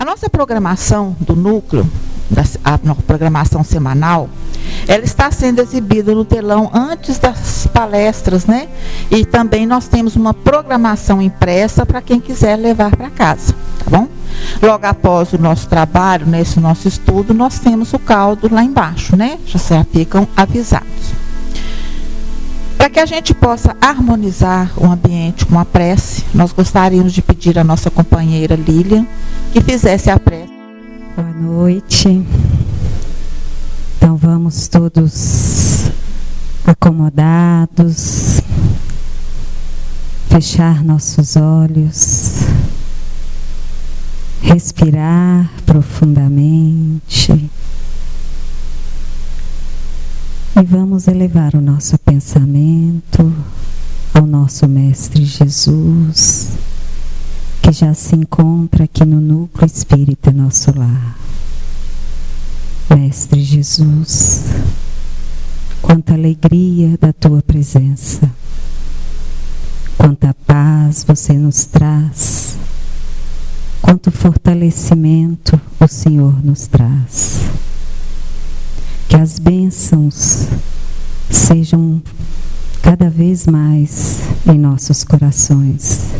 nossa programação do núcleo, a programação semanal, ela está sendo exibida no telão antes das palestras, né? E também nós temos uma programação impressa para quem quiser levar para casa, tá bom? Logo após o nosso trabalho, nesse nosso estudo, nós temos o caldo lá embaixo, né? Já ficam avisados. Para que a gente possa harmonizar o ambiente com a prece, nós gostaríamos de pedir à nossa companheira Lilian que fizesse a prece. Boa noite. Então vamos todos acomodados, fechar nossos olhos, respirar profundamente. E vamos elevar o nosso pensamento ao nosso Mestre Jesus, que já se encontra aqui no núcleo espírita nosso lar. Mestre Jesus, quanta alegria da tua presença, quanta paz você nos traz, quanto fortalecimento o Senhor nos traz. Que as bênçãos sejam cada vez mais em nossos corações.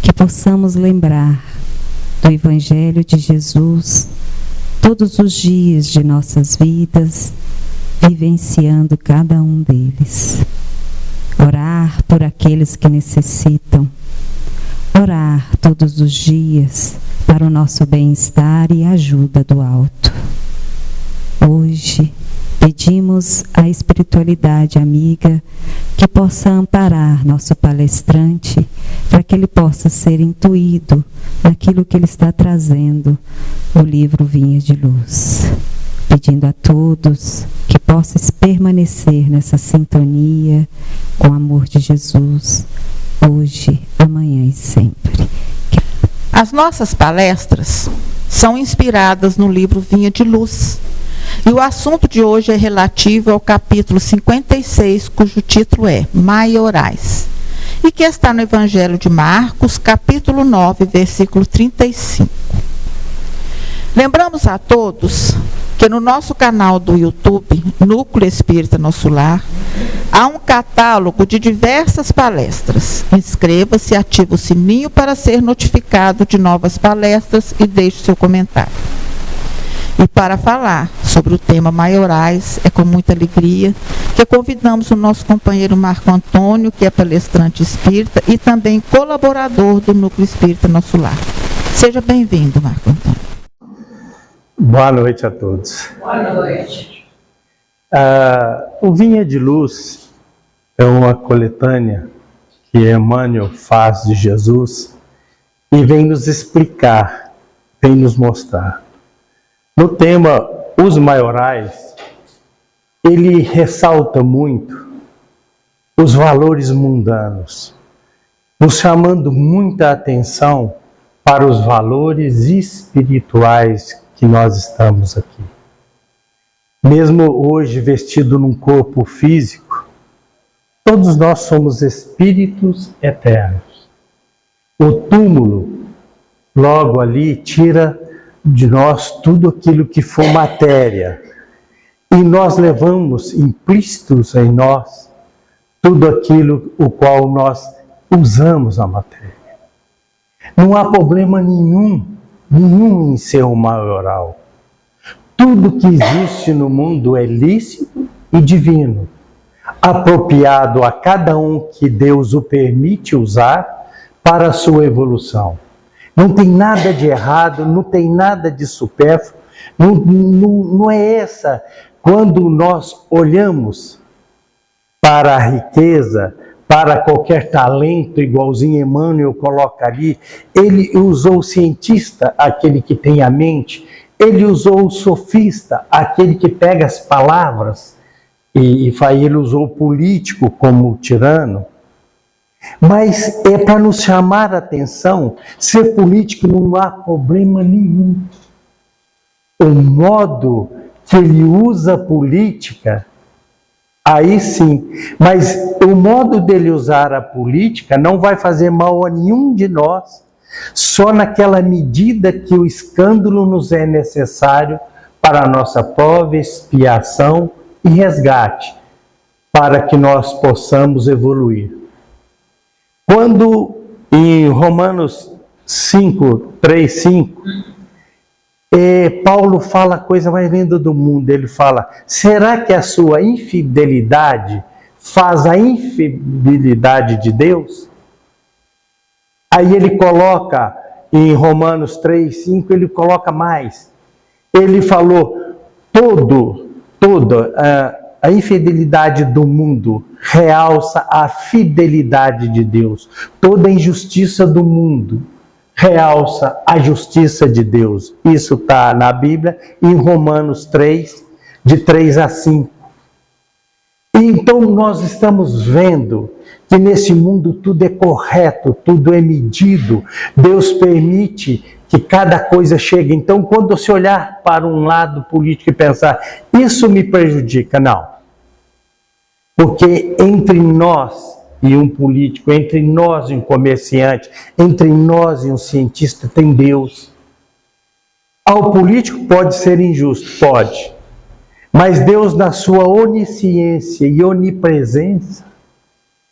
Que possamos lembrar do Evangelho de Jesus todos os dias de nossas vidas, vivenciando cada um deles. Orar por aqueles que necessitam. Orar todos os dias para o nosso bem-estar e ajuda do alto. Hoje, pedimos à espiritualidade amiga que possa amparar nosso palestrante para que ele possa ser intuído naquilo que ele está trazendo no livro Vinha de Luz. Pedindo a todos que possam permanecer nessa sintonia com o amor de Jesus, hoje, amanhã e sempre. As nossas palestras são inspiradas no livro Vinha de Luz. E o assunto de hoje é relativo ao capítulo 56, cujo título é Maiorais, e que está no Evangelho de Marcos, capítulo 9, versículo 35. Lembramos a todos que no nosso canal do YouTube, Núcleo Espírita Nosso Lar, há um catálogo de diversas palestras. Inscreva-se e ative o sininho para ser notificado de novas palestras e deixe seu comentário. E para falar sobre o tema Maiorais, é com muita alegria que convidamos o nosso companheiro Marco Antônio, que é palestrante espírita e também colaborador do Núcleo Espírita Nosso Lar. Seja bem-vindo, Marco Antônio. Boa noite a todos. Boa noite. O Vinha de Luz é uma coletânea que Emmanuel faz de Jesus e vem nos explicar, vem nos mostrar. No tema Os Maiorais, ele ressalta muito os valores mundanos, nos chamando muita atenção para os valores espirituais que nós estamos aqui. Mesmo hoje vestido num corpo físico, todos nós somos espíritos eternos. O túmulo, logo ali, tira de nós tudo aquilo que for matéria. E nós levamos implícitos em nós tudo aquilo o qual nós usamos a matéria. Não há problema nenhum em ser um maioral. Tudo que existe no mundo é lícito e divino, apropriado a cada um que Deus o permite usar para a sua evolução. Não tem nada de errado, não tem nada de supérfluo, não é essa. Quando nós olhamos para a riqueza, para qualquer talento, igualzinho Emmanuel coloca ali, ele usou o cientista, aquele que tem a mente, ele usou o sofista, aquele que pega as palavras, e ele usou o político como o tirano. Mas é para nos chamar a atenção, ser político não há problema nenhum. O modo que ele usa a política, aí sim, mas o modo dele usar a política não vai fazer mal a nenhum de nós, só naquela medida que o escândalo nos é necessário para a nossa prova, expiação e resgate, para que nós possamos evoluir. Quando em Romanos 3:5, Paulo fala a coisa mais linda do mundo. Ele fala: será que a sua infidelidade faz a infidelidade de Deus? Aí ele coloca, em Romanos 3:5, ele coloca mais. Ele falou: toda a infidelidade do mundo realça a fidelidade de Deus. Toda a injustiça do mundo realça a justiça de Deus. Isso está na Bíblia, em Romanos 3, de 3-5. Então nós estamos vendo que nesse mundo tudo é correto, tudo é medido. Deus permite que cada coisa chegue. Então, quando você olhar para um lado político e pensar, isso me prejudica, não. Porque entre nós e um político, entre nós e um comerciante, entre nós e um cientista, tem Deus. O político pode ser injusto? Pode. Mas Deus, na sua onisciência e onipresença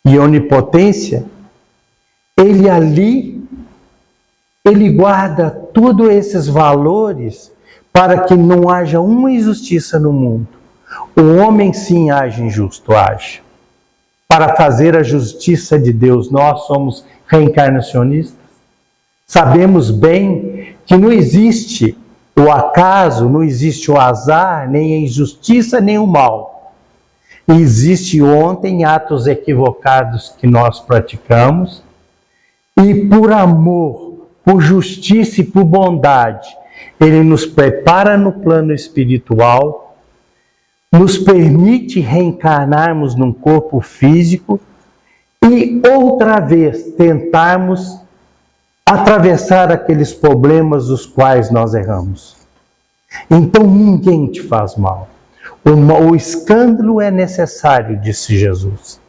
e onipotência, Ele guarda todos esses valores para que não haja uma injustiça no mundo. O homem sim age injusto, age. Para fazer a justiça de Deus, nós somos reencarnacionistas. Sabemos bem que não existe o acaso, não existe o azar, nem a injustiça, nem o mal. Existe ontem atos equivocados que nós praticamos e por amor, por justiça e por bondade, Ele nos prepara no plano espiritual, nos permite reencarnarmos num corpo físico e outra vez tentarmos atravessar aqueles problemas dos quais nós erramos. Então ninguém te faz mal. O escândalo é necessário, disse Jesus.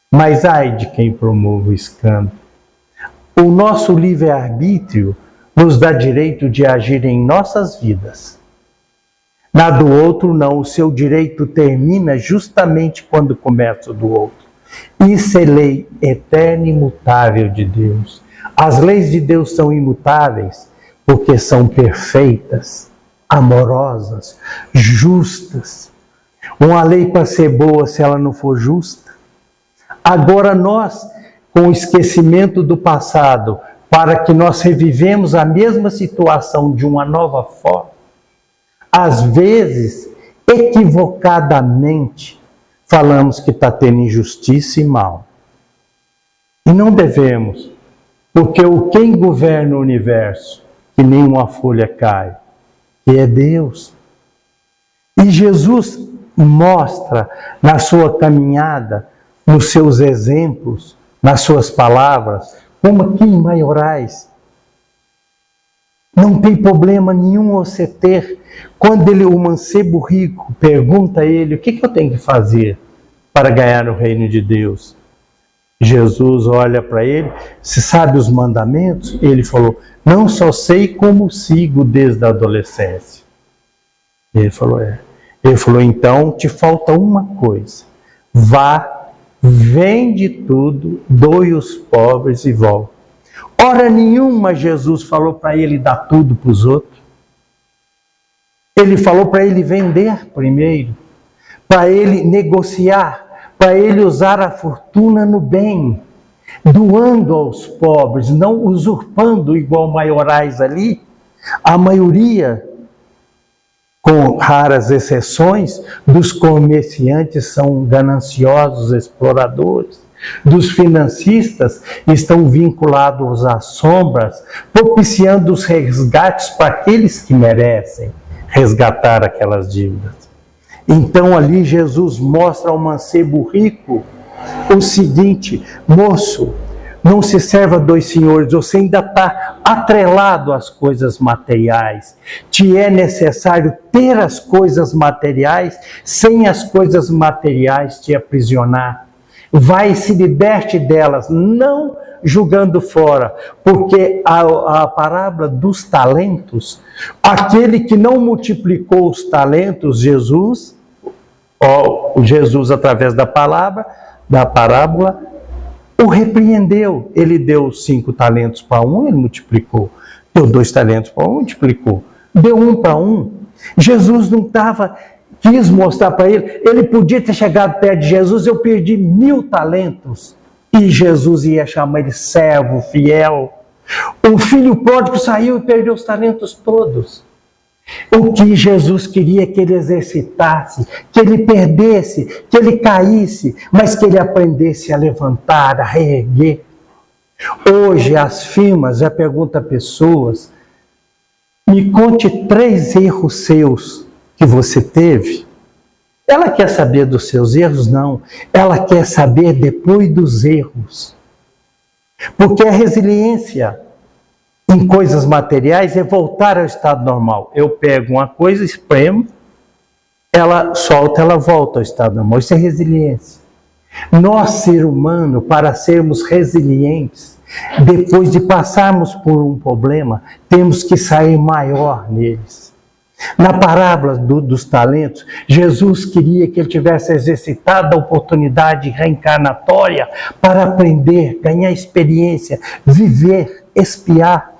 Mas ai de quem promove o escândalo. O nosso livre-arbítrio nos dá direito de agir em nossas vidas. Na do outro, não. O seu direito termina justamente quando começa o do outro. Isso é lei eterna e imutável de Deus. As leis de Deus são imutáveis porque são perfeitas, amorosas, justas. Uma lei para ser boa se ela não for justa. Agora nós, com o esquecimento do passado, para que nós revivemos a mesma situação de uma nova forma, às vezes, equivocadamente, falamos que está tendo injustiça e mal. E não devemos, porque quem governa o universo, que nenhuma folha cai, que é Deus. E Jesus mostra na sua caminhada, nos seus exemplos, nas suas palavras, como aqui em Maiorais, não tem problema nenhum você ter. Quando o mancebo rico pergunta a ele, o que eu tenho que fazer para ganhar o reino de Deus? Jesus olha para ele, você sabe os mandamentos? Ele falou, não só sei como sigo desde a adolescência. Ele falou, Ele falou, então te falta uma coisa. Vá, vende tudo, doe os pobres e volta. Hora nenhuma Jesus falou para ele dar tudo para os outros. Ele falou para ele vender primeiro, para ele negociar, para ele usar a fortuna no bem, doando aos pobres, não usurpando igual Maiorais ali. A maioria, com raras exceções, dos comerciantes são gananciosos, exploradores. Dos financistas estão vinculados às sombras, propiciando os resgates para aqueles que merecem resgatar aquelas dívidas. Então ali Jesus mostra ao mancebo rico o seguinte, moço, não se serva dois senhores, você ainda está atrelado às coisas materiais. Te é necessário ter as coisas materiais, sem as coisas materiais te aprisionar. vai e se liberte delas, não julgando fora, porque a parábola dos talentos, aquele que não multiplicou os talentos, Jesus através da parábola, o repreendeu. Ele deu 5 talentos para um, ele multiplicou. Deu 2 talentos para um, multiplicou. Deu 1 para um. Jesus não quis mostrar para ele podia ter chegado perto de Jesus, eu perdi 1000 talentos. E Jesus ia chamar ele servo, fiel. O filho pródigo saiu e perdeu os talentos todos. O que Jesus queria que ele exercitasse, que ele perdesse, que ele caísse, mas que ele aprendesse a levantar, a reerguer. Hoje as firmas já perguntam a pessoas, me conte 3 erros seus que você teve. Ela quer saber dos seus erros? Não. Ela quer saber depois dos erros. Porque a resiliência em coisas materiais é voltar ao estado normal. Eu pego uma coisa, espremo, ela solta, ela volta ao estado normal. Isso é resiliência. Nós, ser humano, para sermos resilientes, depois de passarmos por um problema, temos que sair maior neles. Na parábola dos talentos, Jesus queria que ele tivesse exercitado a oportunidade reencarnatória para aprender, ganhar experiência, viver, expiar.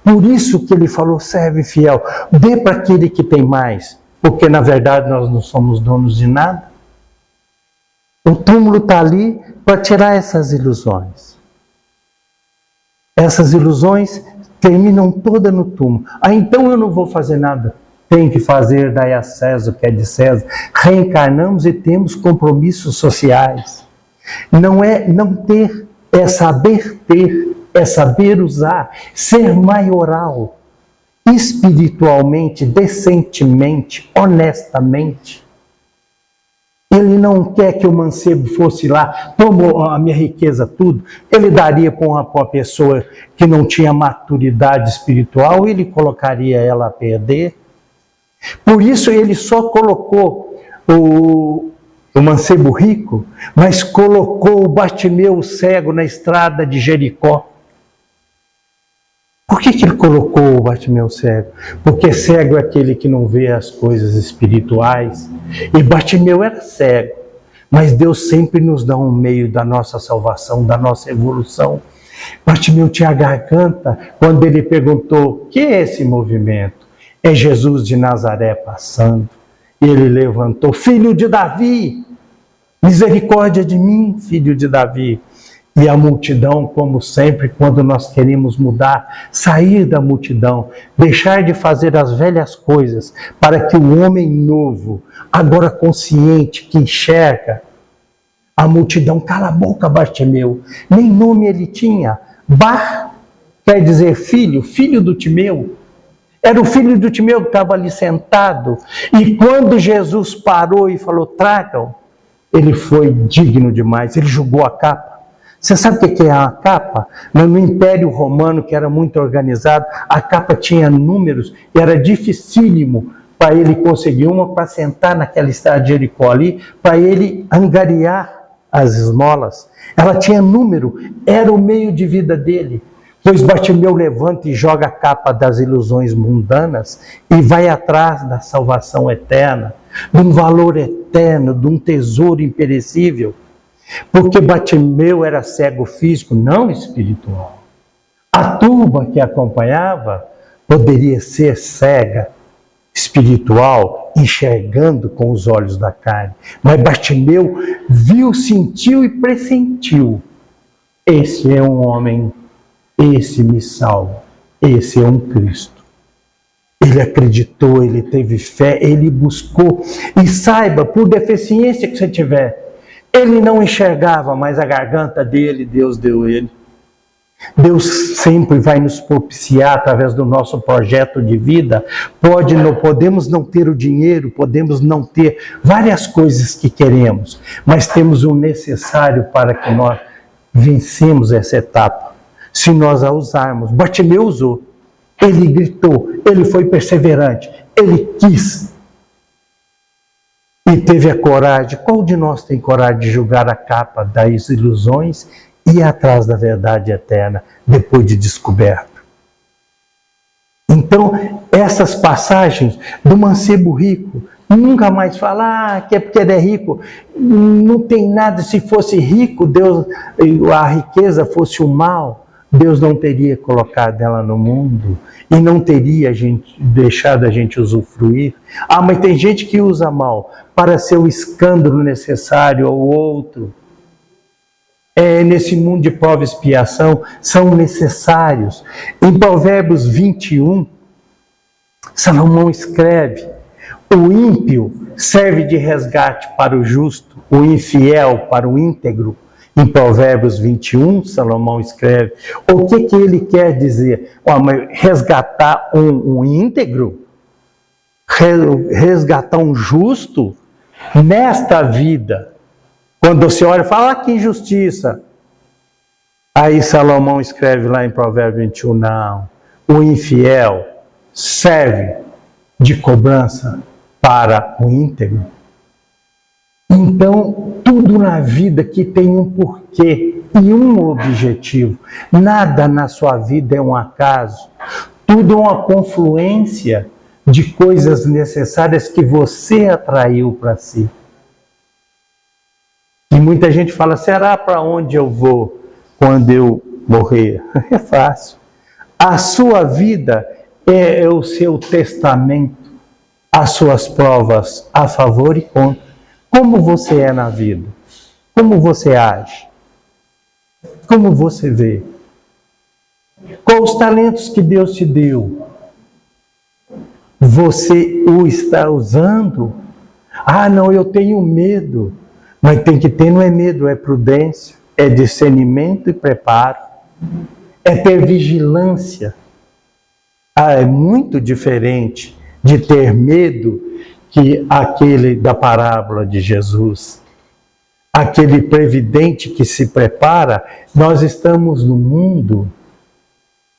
Por isso que ele falou, serve fiel, dê para aquele que tem mais, porque na verdade nós não somos donos de nada. O túmulo está ali para tirar essas ilusões. Essas ilusões terminam todas no túmulo. Então eu não vou fazer nada. Tem que fazer, dai a César o que é de César. Reencarnamos e temos compromissos sociais. Não é não ter, é saber ter, é saber usar, ser maioral, espiritualmente, decentemente, honestamente. Ele não quer que o mancebo fosse lá, tomou a minha riqueza tudo. Ele daria para uma pessoa que não tinha maturidade espiritual, ele colocaria ela a perder. Por isso ele só colocou o mancebo rico, mas colocou o Bartimeu cego na estrada de Jericó. Por que ele colocou o Bartimeu cego? Porque cego é aquele que não vê as coisas espirituais. E Bartimeu era cego. Mas Deus sempre nos dá um meio da nossa salvação, da nossa evolução. Bartimeu tinha a garganta quando ele perguntou, o que é esse movimento? É Jesus de Nazaré passando. E ele levantou, filho de Davi, misericórdia de mim, filho de Davi. E a multidão, como sempre, quando nós queremos mudar, sair da multidão, deixar de fazer as velhas coisas, para que o homem novo, agora consciente, que enxerga, a multidão, cala a boca, Bartimeu, nem nome ele tinha. Bar quer dizer filho, filho do Timeu. Era o filho do Timeu que estava ali sentado. E quando Jesus parou e falou, tragam, ele foi digno demais, ele jogou a capa. Você sabe o que é a capa? No Império Romano, que era muito organizado, a capa tinha números e era dificílimo para ele conseguir uma para sentar naquela estrada de Jericó ali, para ele angariar as esmolas. Ela tinha número, era o meio de vida dele. Pois Bartimeu levanta e joga a capa das ilusões mundanas e vai atrás da salvação eterna, de um valor eterno, de um tesouro imperecível. Porque Bartimeu era cego físico, não espiritual. A turba que acompanhava poderia ser cega, espiritual, enxergando com os olhos da carne. Mas Bartimeu viu, sentiu e pressentiu. Esse é um homem, esse me salva, esse é um Cristo. Ele acreditou, ele teve fé, ele buscou. E saiba, por deficiência que você tiver, ele não enxergava, mas a garganta dele, Deus deu ele. Deus sempre vai nos propiciar através do nosso projeto de vida. Podemos não ter o dinheiro, podemos não ter várias coisas que queremos, mas temos o necessário para que nós vencemos essa etapa. Se nós a usarmos, Bartimeu usou, ele gritou, ele foi perseverante, ele quis. e teve a coragem. Qual de nós tem coragem de julgar a capa das ilusões e ir atrás da verdade eterna depois de descoberto? Então, essas passagens do mancebo rico, nunca mais falar que é porque ele é rico. Não tem nada. Se fosse rico, Deus, a riqueza fosse o mal, Deus não teria colocado ela no mundo e não teria deixado a gente usufruir. Mas tem gente que usa mal para ser o escândalo necessário ao outro. Nesse mundo de prova e expiação, são necessários. Em Provérbios 21, Salomão escreve: o ímpio serve de resgate para o justo, o infiel para o íntegro. Em Provérbios 21, Salomão escreve. O que ele quer dizer? Resgatar um íntegro? Resgatar um justo? Nesta vida, quando você olha e fala, que injustiça. Aí Salomão escreve lá em Provérbios 21, não. O infiel serve de cobrança para o íntegro. Então, tudo na vida que tem um porquê e um objetivo. Nada na sua vida é um acaso. Tudo é uma confluência de coisas necessárias que você atraiu para si. E muita gente fala, será para onde eu vou quando eu morrer? É fácil. A sua vida é o seu testamento, as suas provas a favor e contra. Como você é na vida? Como você age? Como você vê? Quais os talentos que Deus te deu? Você o está usando? Não, eu tenho medo. Mas tem que ter, não é medo, é prudência, é discernimento e preparo, é ter vigilância. É muito diferente de ter medo que aquele da parábola de Jesus. Aquele previdente que se prepara. Nós estamos no mundo,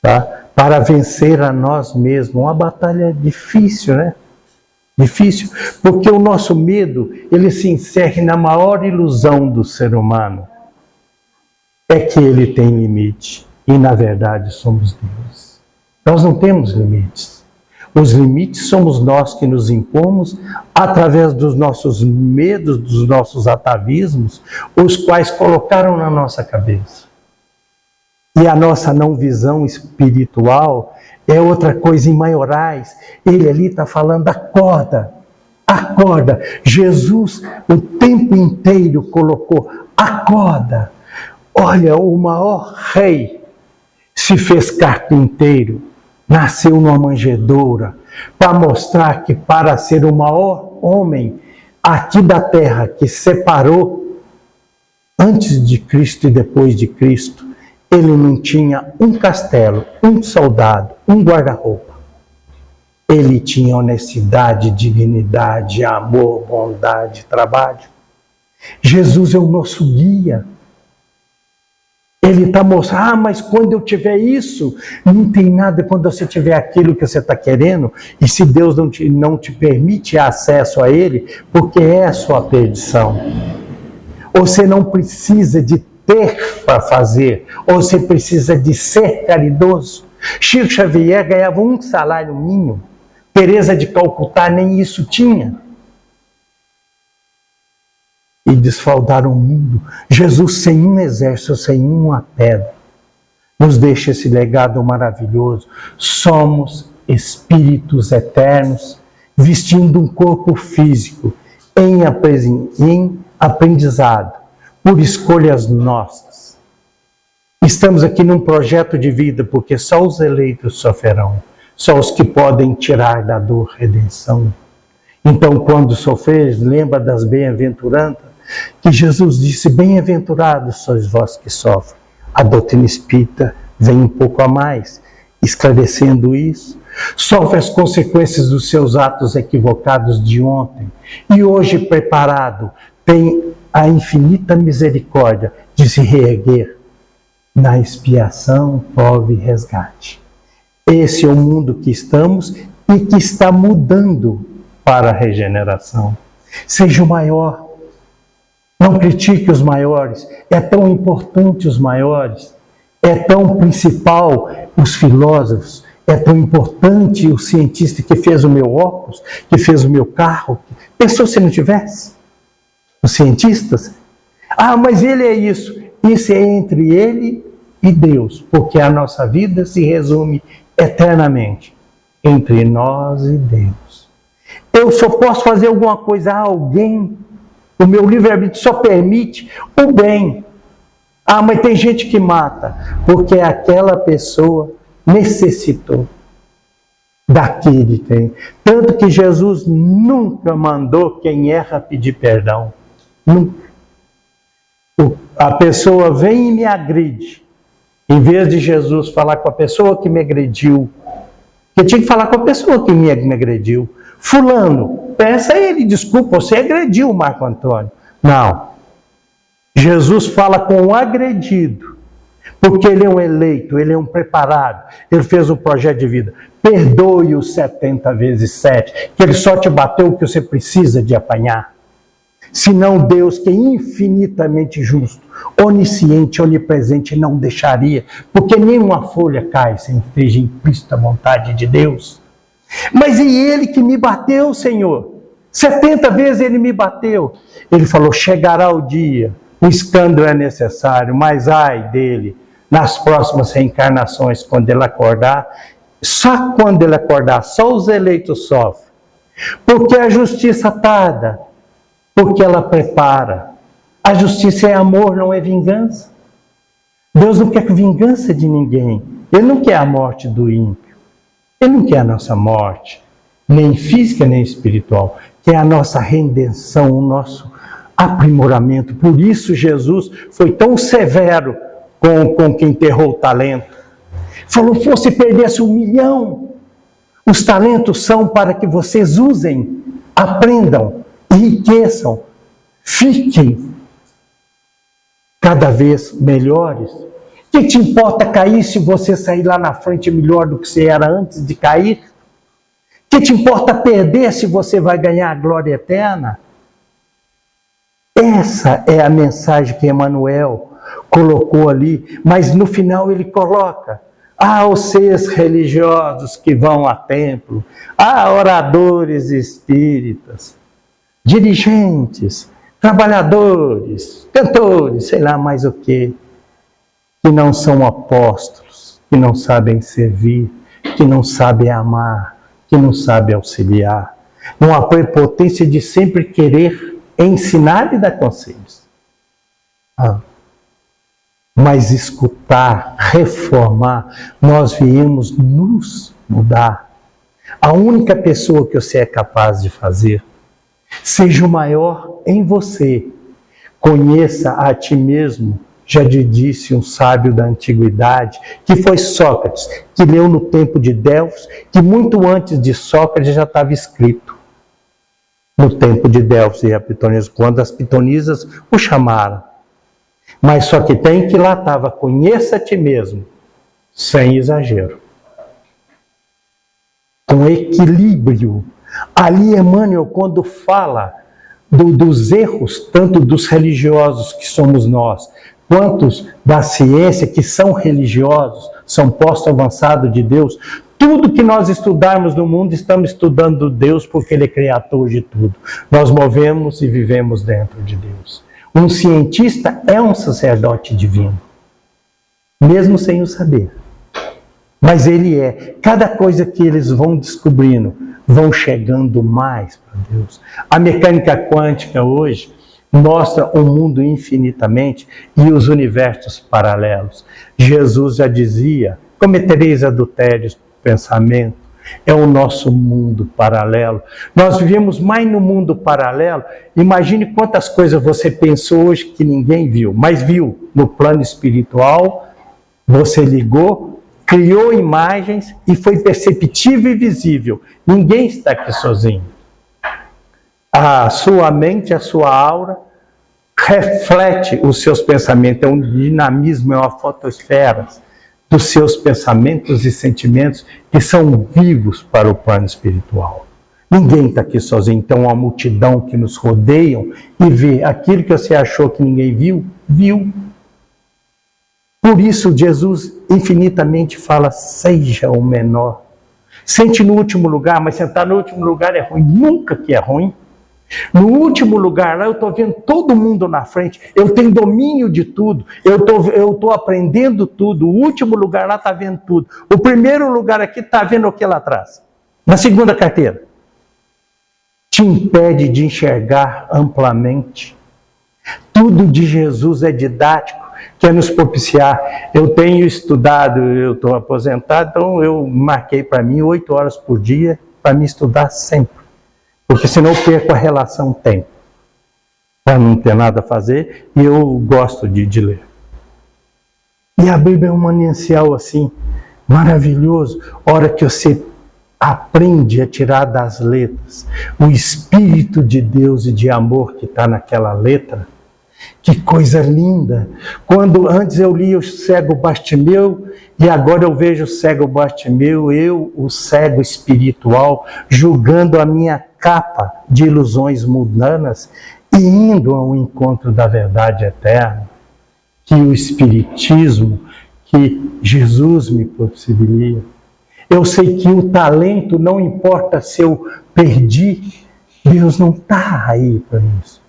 tá, para vencer a nós mesmos. Uma batalha difícil, né? Difícil, porque o nosso medo, ele se encerra na maior ilusão do ser humano. É que ele tem limite. E, na verdade, somos Deus. Nós não temos limites. Os limites somos nós que nos impomos através dos nossos medos, dos nossos atavismos, os quais colocaram na nossa cabeça. E a nossa não visão espiritual é outra coisa em maiorais. Ele ali está falando, acorda, acorda. Jesus o tempo inteiro colocou, acorda. Olha, o maior rei se fez carpinteiro, nasceu numa manjedoura, para mostrar que para ser o maior homem aqui da terra, que separou antes de Cristo e depois de Cristo, ele não tinha um castelo, um soldado, um guarda-roupa. Ele tinha honestidade, dignidade, amor, bondade, trabalho. Jesus é o nosso guia. Ele está mostrando, mas quando eu tiver isso, não tem nada. Quando você tiver aquilo que você está querendo, e se Deus não te permite acesso a Ele, porque é a sua perdição. Você não precisa de ter para fazer, ou você precisa de ser caridoso. Chico Xavier ganhava um salário mínimo. Teresa de Calcutá nem isso tinha. E desfaldaram o mundo. Jesus sem um exército, sem uma pedra, nos deixa esse legado maravilhoso. Somos espíritos eternos, vestindo um corpo físico, em aprendizado, por escolhas nossas. Estamos aqui num projeto de vida, porque só os eleitos sofrerão, só os que podem tirar da dor redenção. Então, quando sofreres, lembra das bem-aventuranças, que Jesus disse, bem-aventurados sois vós que sofrem. A doutrina espírita vem um pouco a mais, esclarecendo isso. Sofre as consequências dos seus atos equivocados de ontem, e hoje preparado, tem a infinita misericórdia de se reerguer na expiação, prova e resgate. Esse é o mundo que estamos e que está mudando para a regeneração. Seja o maior. Não critique os maiores. É tão importante os maiores. É tão principal os filósofos. É tão importante o cientista que fez o meu óculos, que fez o meu carro. Pensou se não tivesse? Os cientistas? Ah, mas ele é isso. Isso é entre ele e Deus, porque a nossa vida se resume eternamente entre nós e Deus. Eu só posso fazer alguma coisa a alguém. O meu livre-arbítrio só permite o bem. Ah, mas tem gente que mata, porque aquela pessoa necessitou daquele tem. Tanto que Jesus nunca mandou quem erra pedir perdão. Nunca. A pessoa vem e me agride. Em vez de Jesus falar com a pessoa que me agrediu, eu tinha que falar com a pessoa que me agrediu. Fulano, peça a ele, desculpa, você agrediu o Marco Antônio. Não. Jesus fala com o agredido, porque ele é um eleito, ele é um preparado, ele fez um projeto de vida. Perdoe os 70 vezes 7, que ele só te bateu o que você precisa de apanhar. Senão Deus, que é infinitamente justo, onisciente, onipresente, não deixaria, porque nenhuma folha cai sem que esteja implícita a vontade de Deus. Mas e ele que me bateu, Senhor? 70 vezes ele me bateu. Ele falou, chegará o dia, o escândalo é necessário, mas ai dele, nas próximas reencarnações, quando ele acordar, só quando ele acordar, só os eleitos sofrem. Porque a justiça tarda, porque ela prepara. A justiça é amor, não é vingança. Deus não quer vingança de ninguém. Ele não quer a morte do ímpio. Ele não quer a nossa morte, nem física, nem espiritual. Quer a nossa redenção, o nosso aprimoramento. Por isso Jesus foi tão severo com quem enterrou o talento. Falou, se perdesse 1 milhão, os talentos são para que vocês usem, aprendam, enriqueçam, fiquem cada vez melhores. O que te importa cair se você sair lá na frente melhor do que você era antes de cair? O que te importa perder se você vai ganhar a glória eterna? Essa é a mensagem que Emmanuel colocou ali, mas no final ele coloca: os seres religiosos que vão a templo, oradores espíritas, dirigentes, trabalhadores, cantores, sei lá mais o que não são apóstolos, que não sabem servir, que não sabem amar, que não sabem auxiliar. Não há prepotência de sempre querer ensinar e dar conselhos. Mas escutar, reformar, nós viemos nos mudar. A única pessoa que você é capaz de fazer, seja o maior em você. Conheça a ti mesmo, já lhe disse um sábio da antiguidade, que foi Sócrates, que leu no tempo de Delfos, que muito antes de Sócrates já estava escrito. No tempo de Delfos e a Pitonisa, quando as pitonisas o chamaram. Mas só que tem que lá estava, conheça a ti mesmo, sem exagero. Com equilíbrio. Ali Emmanuel, quando fala dos erros, tanto dos religiosos que somos nós, quanto da ciência que são religiosos, são posto avançado de Deus, tudo que nós estudarmos no mundo, estamos estudando Deus porque Ele é criador de tudo. Nós movemos e vivemos dentro de Deus. Um cientista é um sacerdote divino, mesmo sem o saber. Mas ele é. Cada coisa que eles vão descobrindo, vão chegando mais para Deus. A mecânica quântica hoje mostra um mundo infinitamente e os universos paralelos. Jesus já dizia, cometereis adultérios, pensamento, é o nosso mundo paralelo. Nós vivemos mais no mundo paralelo. Imagine quantas coisas você pensou hoje que ninguém viu, mas viu no plano espiritual, você ligou, criou imagens e foi perceptível e visível. Ninguém está aqui sozinho. A sua mente, a sua aura, reflete os seus pensamentos. É um dinamismo, é uma fotosfera dos seus pensamentos e sentimentos que são vivos para o plano espiritual. Ninguém está aqui sozinho. Então, uma multidão que nos rodeiam e vê aquilo que você achou que ninguém viu, viu. Por isso, Jesus infinitamente fala, seja o menor. Sente no último lugar, mas sentar no último lugar é ruim. Nunca que é ruim. No último lugar, lá eu estou vendo todo mundo na frente, eu tenho domínio de tudo, eu estou aprendendo tudo, o último lugar lá está vendo tudo. O primeiro lugar aqui está vendo o que lá atrás? Na segunda carteira. Te impede de enxergar amplamente. Tudo de Jesus é didático, quer nos propiciar. Eu tenho estudado, eu estou aposentado, então eu marquei para mim 8 horas por dia para me estudar sempre. Porque senão eu perco a relação tempo. Para não ter nada a fazer, e eu gosto de ler. E a Bíblia é um manancial assim, maravilhoso. Hora que você aprende a tirar das letras o Espírito de Deus e de amor que está naquela letra. Que coisa linda! Quando antes eu li o cego Bartimeu, e agora eu vejo o cego Bartimeu, eu, o cego espiritual, julgando a minha capa de ilusões mundanas e indo ao encontro da verdade eterna, que o Espiritismo, que Jesus me possibilita. Eu sei que o talento, não importa se eu perdi, Deus não está aí para isso.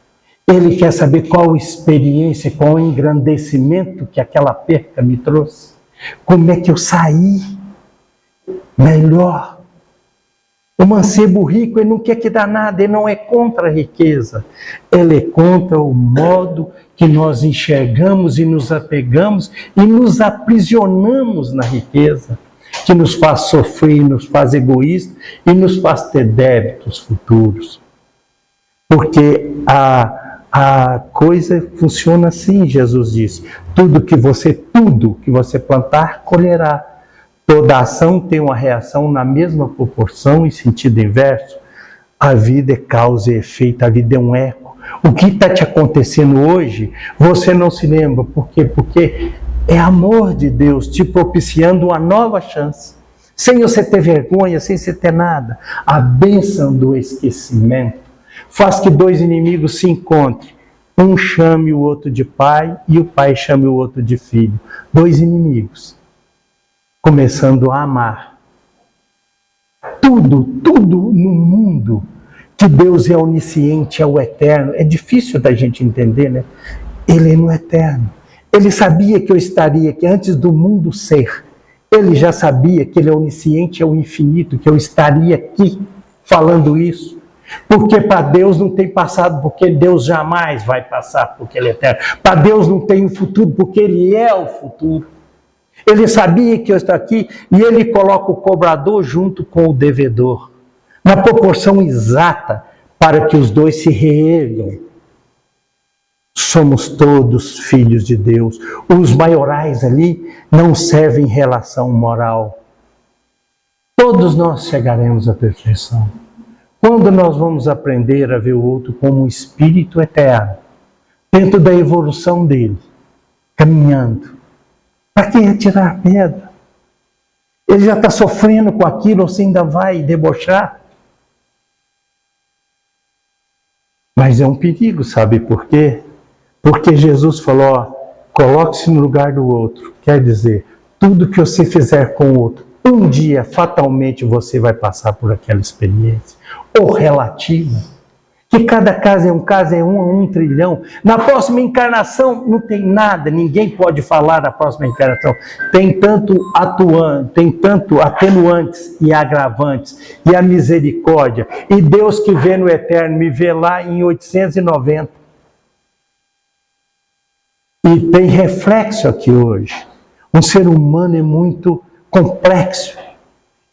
Ele quer saber qual experiência, qual engrandecimento que aquela perca me trouxe. Como é que eu saí melhor. O mancebo rico, ele não quer que dá nada, ele não é contra a riqueza. Ele é contra o modo que nós enxergamos e nos apegamos e nos aprisionamos na riqueza, que nos faz sofrer, nos faz egoístas e nos faz ter débitos futuros. Porque a coisa funciona assim, Jesus disse. Tudo que você plantar, colherá. Toda ação tem uma reação na mesma proporção em sentido inverso. A vida é causa e efeito, a vida é um eco. O que está te acontecendo hoje, você não se lembra. Por quê? Porque é amor de Deus te propiciando uma nova chance. Sem você ter vergonha, sem você ter nada. A bênção do esquecimento faz que 2 inimigos se encontrem. Um chame o outro de pai e o pai chame o outro de filho. 2 inimigos. Começando a amar. Tudo no mundo que Deus é onisciente, é o eterno. É difícil da gente entender, né? Ele é no eterno. Ele sabia que eu estaria aqui antes do mundo ser. Ele já sabia que ele é onisciente, é o infinito, que eu estaria aqui falando isso. Porque para Deus não tem passado, porque Deus jamais vai passar, porque Ele é eterno. Para Deus não tem o futuro, porque Ele é o futuro. Ele sabia que eu estou aqui e Ele coloca o cobrador junto com o devedor, na proporção exata para que os dois se reergam. Somos todos filhos de Deus. Os maiorais ali não servem relação moral. Todos nós chegaremos à perfeição. Quando nós vamos aprender a ver o outro como um espírito eterno, dentro da evolução dele, caminhando. Para que retirar pedra? Ele já está sofrendo com aquilo, você ainda vai debochar? Mas é um perigo, sabe por quê? Porque Jesus falou, ó, coloque-se no lugar do outro. Quer dizer, tudo que você fizer com o outro, um dia, fatalmente, você vai passar por aquela experiência. Ou relativa. Que cada caso é um a 1 trilhão. Na próxima encarnação não tem nada, ninguém pode falar da próxima encarnação. Tem tanto atenuantes e agravantes, e a misericórdia. E Deus que vê no eterno, me vê lá em 890. E tem reflexo aqui hoje. Um ser humano é muito complexo.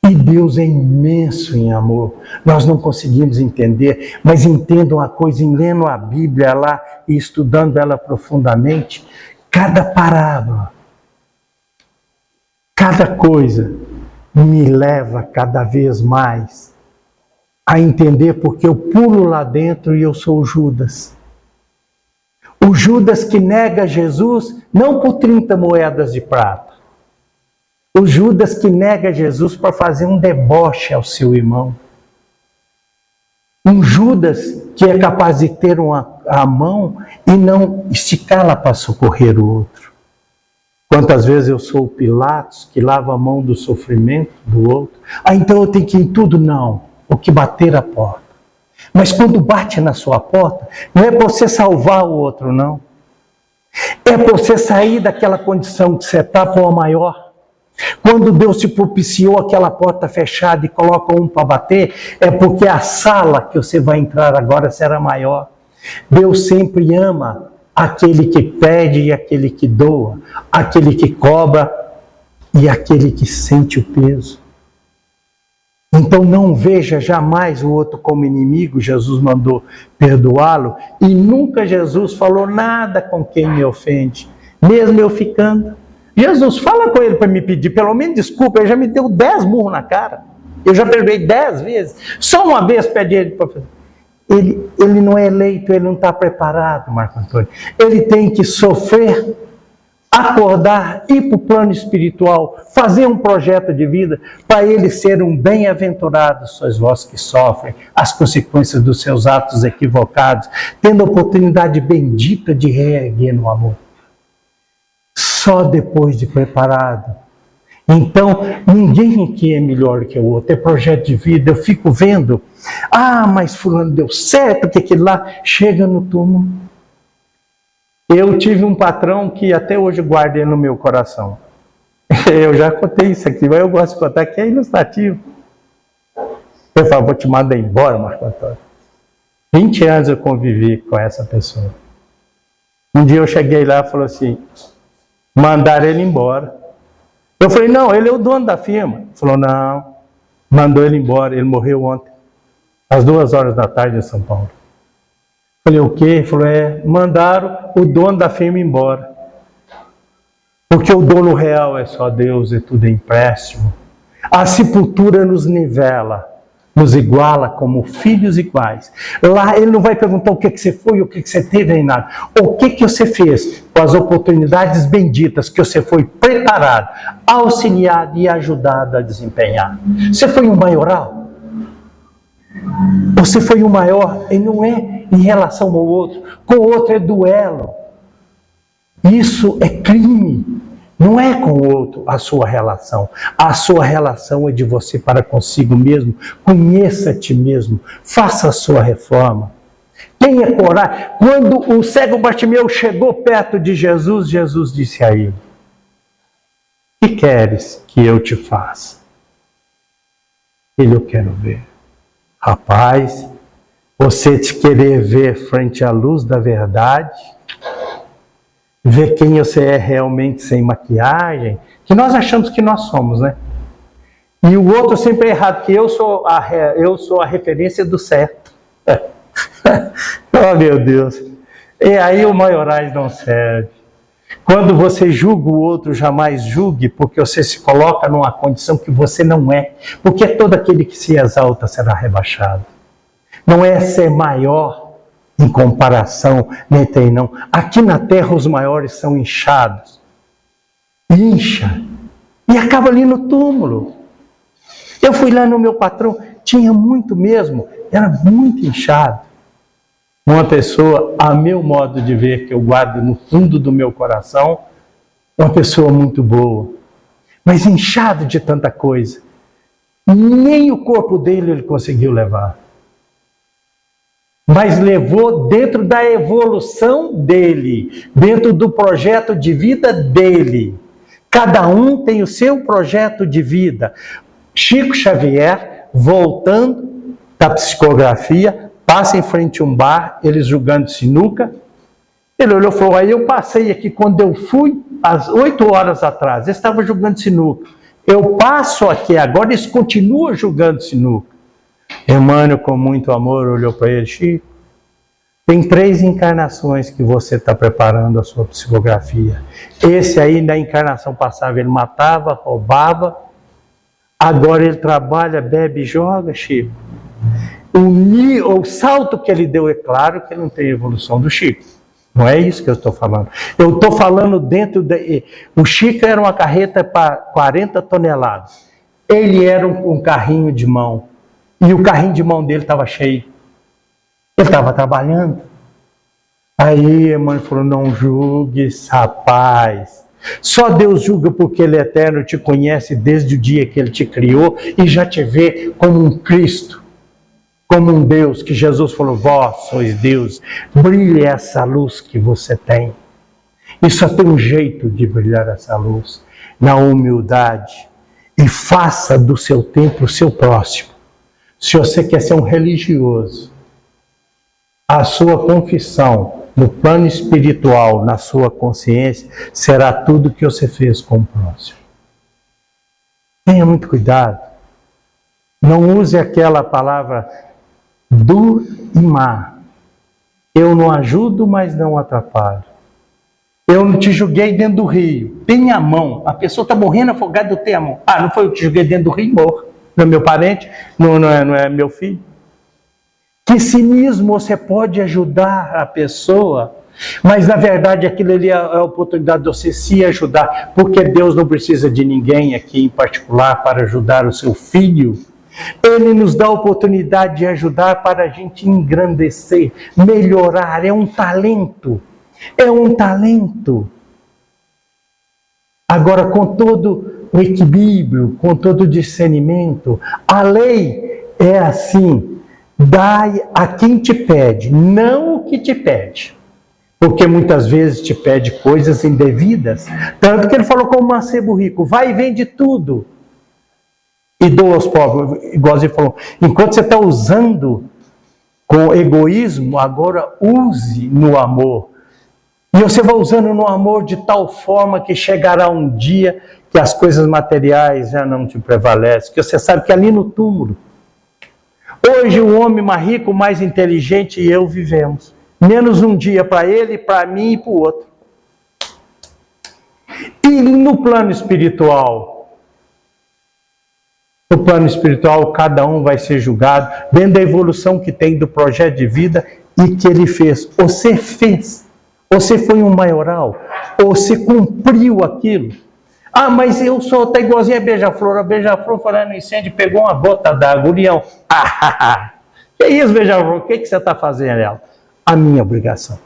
E Deus é imenso em amor. Nós não conseguimos entender, mas entendam uma coisa, em lendo a Bíblia lá e estudando ela profundamente, cada parábola, cada coisa me leva cada vez mais a entender porque eu pulo lá dentro e eu sou o Judas. O Judas que nega Jesus não por 30 moedas de prata. O Judas que nega Jesus para fazer um deboche ao seu irmão. Um Judas que é capaz de ter a mão e não esticá-la para socorrer o outro. Quantas vezes eu sou o Pilatos que lava a mão do sofrimento do outro? Então eu tenho que ir em tudo? Não. O que bater a porta. Mas quando bate na sua porta, não é para você salvar o outro, não. É para você sair daquela condição que você está para uma maior. Quando Deus te propiciou aquela porta fechada e coloca um para bater, é porque a sala que você vai entrar agora será maior. Deus sempre ama aquele que pede e aquele que doa, aquele que cobra e aquele que sente o peso. Então não veja jamais o outro como inimigo. Jesus mandou perdoá-lo e nunca Jesus falou nada com quem me ofende, mesmo eu ficando. Jesus, fala com ele para me pedir pelo menos desculpa, ele já me deu 10 murros na cara, eu já perdoei 10 vezes, só uma vez pede ele para fazer. Ele não é eleito, ele não está preparado, Marco Antônio. Ele tem que sofrer, acordar, ir para o plano espiritual, fazer um projeto de vida, para ele ser um bem-aventurado, sois vós que sofrem as consequências dos seus atos equivocados, tendo a oportunidade bendita de reerguer no amor. Só depois de preparado. Então, ninguém aqui é melhor que o outro, é projeto de vida. Eu fico vendo, mas fulano deu certo, porque aquele lá chega no túmulo. Eu tive um patrão que até hoje guarda ele no meu coração. Eu já contei isso aqui, mas eu gosto de contar que é ilustrativo. Eu falo, vou te mandar embora, Marco Antônio. 20 anos eu convivi com essa pessoa. Um dia eu cheguei lá e falei assim, mandaram ele embora. Eu falei, não, ele é o dono da firma. Ele falou, não, mandou ele embora, ele morreu ontem, às 2h da tarde em São Paulo. Eu falei, o quê? Ele falou, mandaram o dono da firma embora. Porque o dono real é só Deus e tudo é empréstimo. A sepultura nos nivela, nos iguala como filhos iguais. Lá ele não vai perguntar o que você foi, o que você teve, nem nada. O que você fez com as oportunidades benditas que você foi preparado, auxiliado e ajudado a desempenhar. Você foi um maioral? Você foi um maior e não é em relação ao outro. Com o outro é duelo. Isso é crime. Não é com o outro a sua relação. A sua relação é de você para consigo mesmo. Conheça a ti mesmo. Faça a sua reforma. Tenha coragem. Quando o cego Bartimeu chegou perto de Jesus, Jesus disse a ele, o que queres que eu te faça? Ele, eu quero ver. Rapaz, você te querer ver frente à luz da verdade, ver quem você é realmente sem maquiagem, que nós achamos que nós somos, né? E o outro sempre é errado, que eu sou a referência do certo. Oh, meu Deus. E aí o maiorais não serve. Quando você julga o outro, jamais julgue, porque você se coloca numa condição que você não é. Porque todo aquele que se exalta será rebaixado. Não é ser maior em comparação, nem tem não. Aqui na terra os maiores são inchados. Incha. E acaba ali no túmulo. Eu fui lá no meu patrão, tinha muito mesmo, era muito inchado. Uma pessoa, a meu modo de ver, que eu guardo no fundo do meu coração, uma pessoa muito boa, mas inchado de tanta coisa. Nem o corpo dele ele conseguiu levar. Mas levou dentro da evolução dele, dentro do projeto de vida dele. Cada um tem o seu projeto de vida. Chico Xavier, voltando da psicografia, passa em frente a um bar, eles jogando sinuca. Ele olhou e falou, aí eu passei aqui, quando eu fui, às 8 horas atrás, eles estavam jogando sinuca. Eu passo aqui agora, eles continuam jogando sinuca. Emmanuel, com muito amor, olhou para ele, Chico, tem 3 encarnações que você está preparando a sua psicografia. Esse aí, na encarnação passada, ele matava, roubava. Agora ele trabalha, bebe e joga, Chico. O salto que ele deu, é claro que não tem evolução do Chico. Não é isso que eu estou falando. Eu estou falando dentro de... O Chico era uma carreta para 40 toneladas. Ele era um carrinho de mão. E o carrinho de mão dele estava cheio. Ele estava trabalhando. Aí Emmanuel falou, não julgues, rapaz. Só Deus julga porque Ele é eterno, te conhece desde o dia que Ele te criou e já te vê como um Cristo, como um Deus, que Jesus falou, vós sois Deus, brilhe essa luz que você tem. E só tem um jeito de brilhar essa luz, na humildade. E faça do seu tempo o seu próximo. Se você quer ser um religioso, a sua confissão no plano espiritual, na sua consciência, será tudo que você fez com o próximo. Tenha muito cuidado. Não use aquela palavra do e má. Eu não ajudo, mas não atrapalho. Eu não te joguei dentro do rio. Tenha a mão. A pessoa está morrendo afogada, eu tenho a mão. Ah, não foi eu que te joguei dentro do rio, morro. Não é meu parente, não é meu filho. Que cinismo, você pode ajudar a pessoa, mas na verdade aquilo ali é a oportunidade de você se ajudar, porque Deus não precisa de ninguém aqui em particular para ajudar o seu filho. Ele nos dá a oportunidade de ajudar para a gente engrandecer, melhorar, é um talento. É um talento. Agora, com todo o equilíbrio, com todo o discernimento, a lei é assim, dai a quem te pede, não o que te pede. Porque muitas vezes te pede coisas indevidas. Tanto que ele falou com o mancebo rico, vai e vende tudo e doa aos pobres. Igual ele falou, enquanto você está usando com egoísmo, agora use no amor. E você vai usando no amor de tal forma que chegará um dia que as coisas materiais já não te prevalecem, que você sabe que ali no túmulo, hoje o homem mais rico, mais inteligente e eu vivemos. Menos um dia para ele, para mim e para o outro. E no plano espiritual? No plano espiritual, cada um vai ser julgado dentro da evolução que tem do projeto de vida e que ele fez. Você fez. Você foi um maioral, ou você cumpriu aquilo. Ah, mas eu sou até igualzinho a Beija-Flor. A Beija-Flor foi lá no incêndio, pegou uma gota d'água, o leão. Que isso, Beija-Flor? O que você está fazendo nela? A minha obrigação.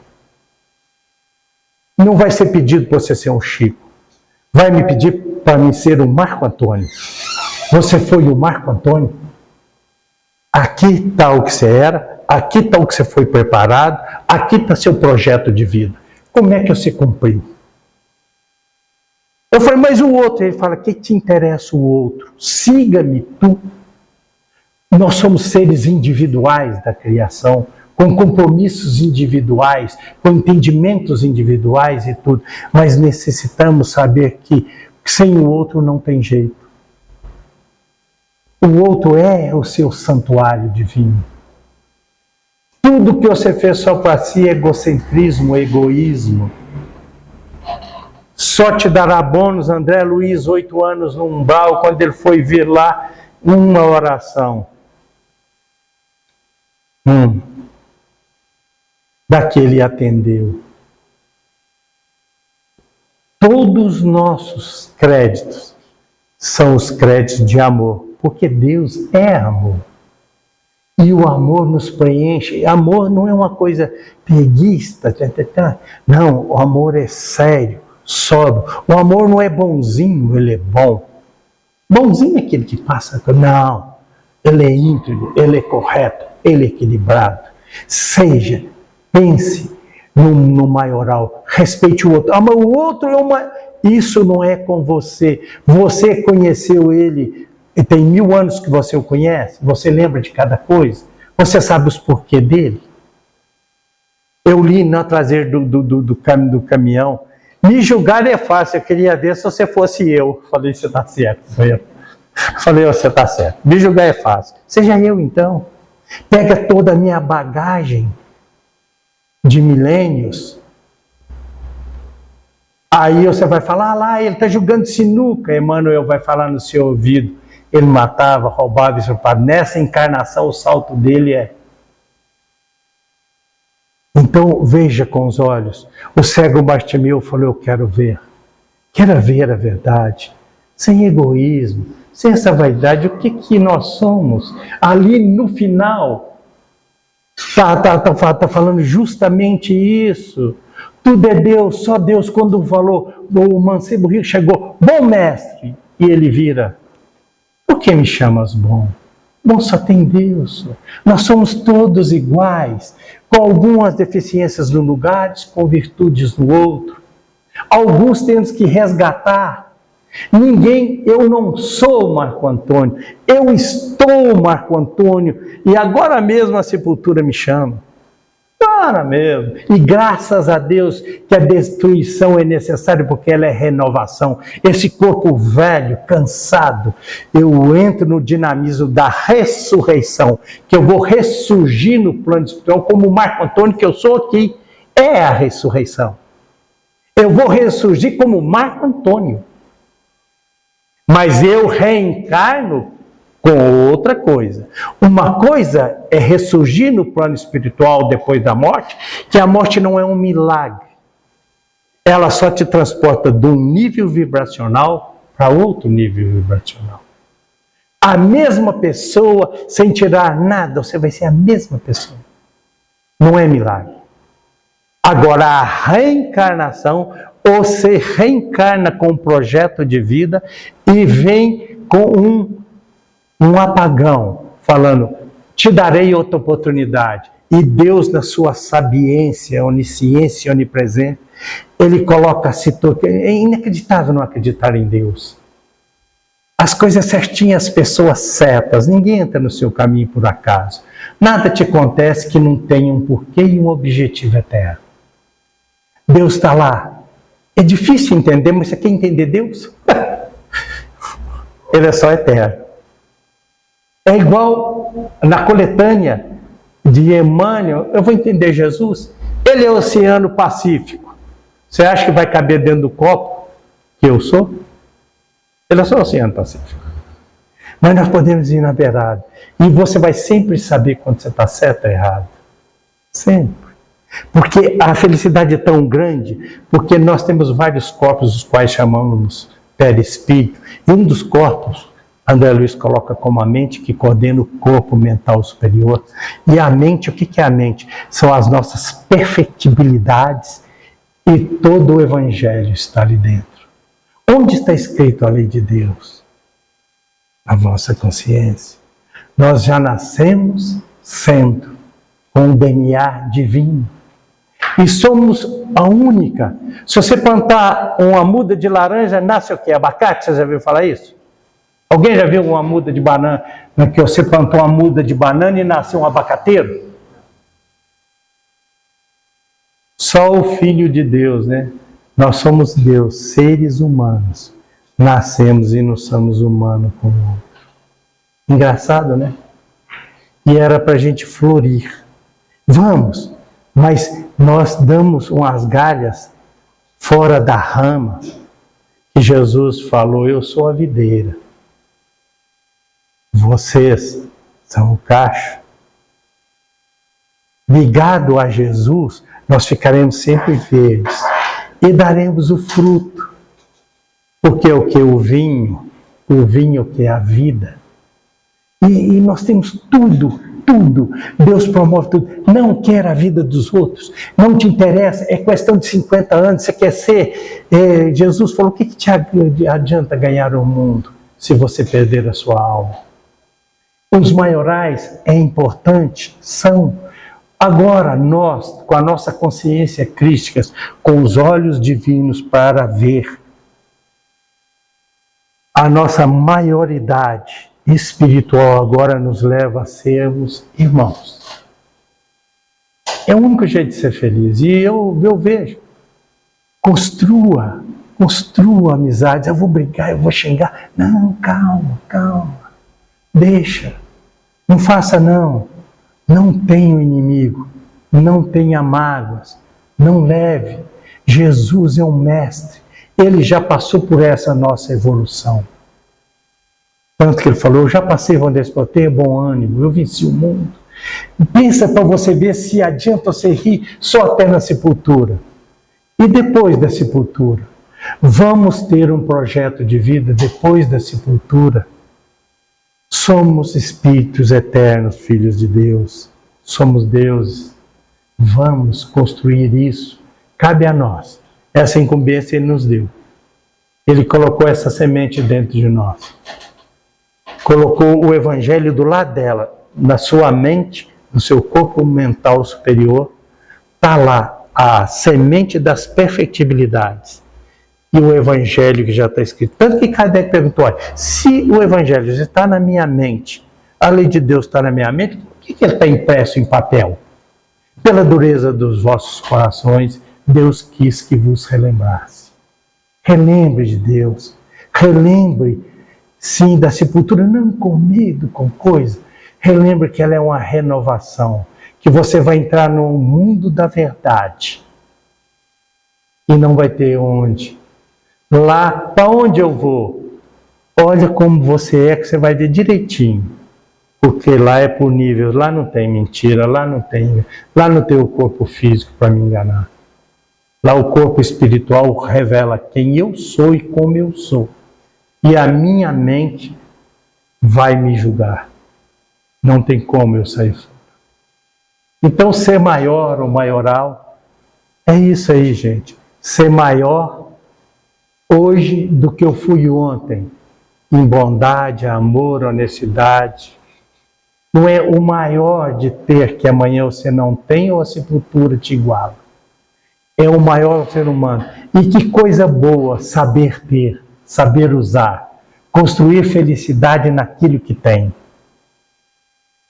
Não vai ser pedido para você ser um Chico. Vai me pedir para mim ser o Marco Antônio. Você foi o Marco Antônio? Aqui está o que você era. Aqui está o que você foi preparado, aqui está seu projeto de vida. Como é que você cumpriu? Eu falei, mas o outro? Ele fala, que te interessa o outro? Siga-me tu. Nós somos seres individuais da criação, com compromissos individuais, com entendimentos individuais e tudo, mas necessitamos saber que sem o outro não tem jeito. O outro é o seu santuário divino. Tudo que você fez só para si é egocentrismo, egoísmo. Só te dará bônus, André Luiz, 8 anos no umbral, quando ele foi vir lá, uma oração. Daquele atendeu. Todos os nossos créditos são os créditos de amor, porque Deus é amor. E o amor nos preenche. Amor não é uma coisa preguiça. Não, o amor é sério, sóbrio. O amor não é bonzinho, ele é bom. Bonzinho é aquele que passa. Não, ele é íntegro, ele é correto, ele é equilibrado. Seja, pense no maioral, respeite o outro. Ama o outro, isso não é com você. Você conheceu ele. E tem 1000 anos que você o conhece, você lembra de cada coisa, você sabe os porquê dele. Eu li na traseira do caminhão, me julgar é fácil, eu queria ver se você fosse eu. Falei, você está certo. Falei, você está certo, me julgar é fácil. Seja eu então, pega toda a minha bagagem de milênios, aí você vai falar, lá, ele está jogando sinuca, Emmanuel vai falar no seu ouvido. Ele matava, roubava e estuprava. Nessa encarnação, o salto dele é. Então, veja com os olhos. O cego Bartimeu falou, eu quero ver. Quero ver a verdade. Sem egoísmo, sem essa vaidade. O que nós somos? Ali no final, Está falando justamente isso. Tudo é Deus, só Deus. Quando falou, o mancebo rico chegou, bom mestre, e ele vira, por que me chamas bom? Bom só tem Deus. Nós somos todos iguais, com algumas deficiências num lugar, com virtudes no outro. Alguns temos que resgatar. Eu não sou Marco Antônio, eu estou Marco Antônio, e agora mesmo a sepultura me chama. Agora mesmo. E graças a Deus que a destruição é necessária, porque ela é renovação. Esse corpo velho, cansado, eu entro no dinamismo da ressurreição, que eu vou ressurgir no plano espiritual, como o Marco Antônio que eu sou aqui, é a ressurreição. Eu vou ressurgir como Marco Antônio. Mas eu reencarno com outra coisa. Uma coisa é ressurgir no plano espiritual depois da morte, que a morte não é um milagre. Ela só te transporta de um nível vibracional para outro nível vibracional. A mesma pessoa, sem tirar nada, você vai ser a mesma pessoa. Não é milagre. Agora, a reencarnação, você reencarna com um projeto de vida e vem com um apagão, falando, te darei outra oportunidade. E Deus, na sua sabiência, onisciência, onipresente, Ele coloca a situação. É inacreditável não acreditar em Deus. As coisas certinhas, as pessoas certas, ninguém entra no seu caminho por acaso. Nada te acontece que não tenha um porquê e um objetivo eterno. Deus está lá. É difícil entender, mas você quer entender Deus? Ele é só eterno. É igual na coletânea de Emmanuel, eu vou entender Jesus. Ele é o Oceano Pacífico. Você acha que vai caber dentro do copo que eu sou? Ele é só o Oceano Pacífico. Mas nós podemos ir na beirada. E você vai sempre saber quando você está certo ou errado. Sempre. Porque a felicidade é tão grande, porque nós temos vários corpos, os quais chamamos perispírito. E um dos corpos, André Luiz coloca como a mente, que coordena o corpo mental superior. E a mente, o que é a mente? São as nossas perfectibilidades e todo o Evangelho está ali dentro. Onde está escrito a lei de Deus? Na vossa consciência. Nós já nascemos sendo com o DNA divino. E somos a única. Se você plantar uma muda de laranja, nasce o quê? Abacate? Você já viu falar isso? Alguém já viu uma muda de banana, que você plantou uma muda de banana e nasceu um abacateiro? Só o Filho de Deus, né? Nós somos Deus, seres humanos. Nascemos e não somos humanos como o outro. Engraçado, né? E era para a gente florir. Vamos, mas nós damos umas galhas fora da rama, que Jesus falou, eu sou a videira. Vocês são o cacho. Ligado a Jesus, nós ficaremos sempre verdes e daremos o fruto. Porque o que o vinho que é a vida. E nós temos tudo. Deus promove tudo. Não quer a vida dos outros. Não te interessa. É questão de 50 anos. Você quer ser... Jesus falou, o que te adianta ganhar o mundo se você perder a sua alma? Os maiorais é importante, são. Agora nós, com a nossa consciência crística, com os olhos divinos para ver a nossa maioridade espiritual agora nos leva a sermos irmãos. É o único jeito de ser feliz. E eu vejo. Construa amizades. Eu vou brigar, eu vou xingar. Não, calma. Deixa. Não faça não. Não tenha inimigo. Não tenha mágoas. Não leve. Jesus é um mestre. Ele já passou por essa nossa evolução. Tanto que ele falou, eu já passei por esse, eu tenho bom ânimo, eu venci o mundo. Pensa para você ver se adianta você rir só até na sepultura. E depois da sepultura? Vamos ter um projeto de vida depois da sepultura. Somos espíritos eternos, filhos de Deus. somos deuses. Vamos construir isso. Cabe a nós. Essa incumbência Ele nos deu. Ele colocou essa semente dentro de nós. Colocou o Evangelho do lado dela, na sua mente, no seu corpo mental superior. Está lá a semente das perfectibilidades. E o Evangelho que já está escrito. Tanto que Kardec perguntou, olha, se o Evangelho já está na minha mente, a lei de Deus está na minha mente, por que ele está impresso em papel? Pela dureza dos vossos corações, Deus quis que vos relembrasse. Relembre de Deus. Relembre, sim, da sepultura, não com medo, com coisa. Relembre que ela é uma renovação. Que você vai entrar no mundo da verdade. E não vai ter onde. Lá, para onde eu vou? Olha como você é, que você vai ver direitinho. Porque lá é por nível, lá não tem mentira, lá não tem o corpo físico para me enganar. Lá o corpo espiritual revela quem eu sou e como eu sou. E a minha mente vai me julgar. Não tem como eu sair fora. Então ser maior ou maioral, é isso aí, gente. Ser maior hoje do que eu fui ontem. Em bondade, amor, honestidade. Não é o maior de ter que amanhã você não tem ou a sepultura te iguala. É o maior ser humano. E que coisa boa saber ter, saber usar, construir felicidade naquilo que tem.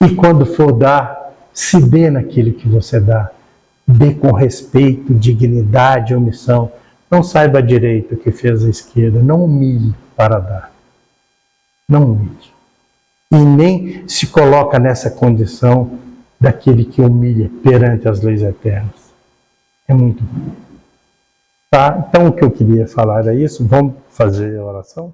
E quando for dar, se dê naquilo que você dá. Dê com respeito, dignidade, omissão. Não saiba direito o que fez a esquerda. Não humilhe para dar. Não humilhe. E nem se coloca nessa condição daquele que humilha perante as leis eternas. É muito bom. Tá? Então o que eu queria falar é isso. Vamos fazer a oração?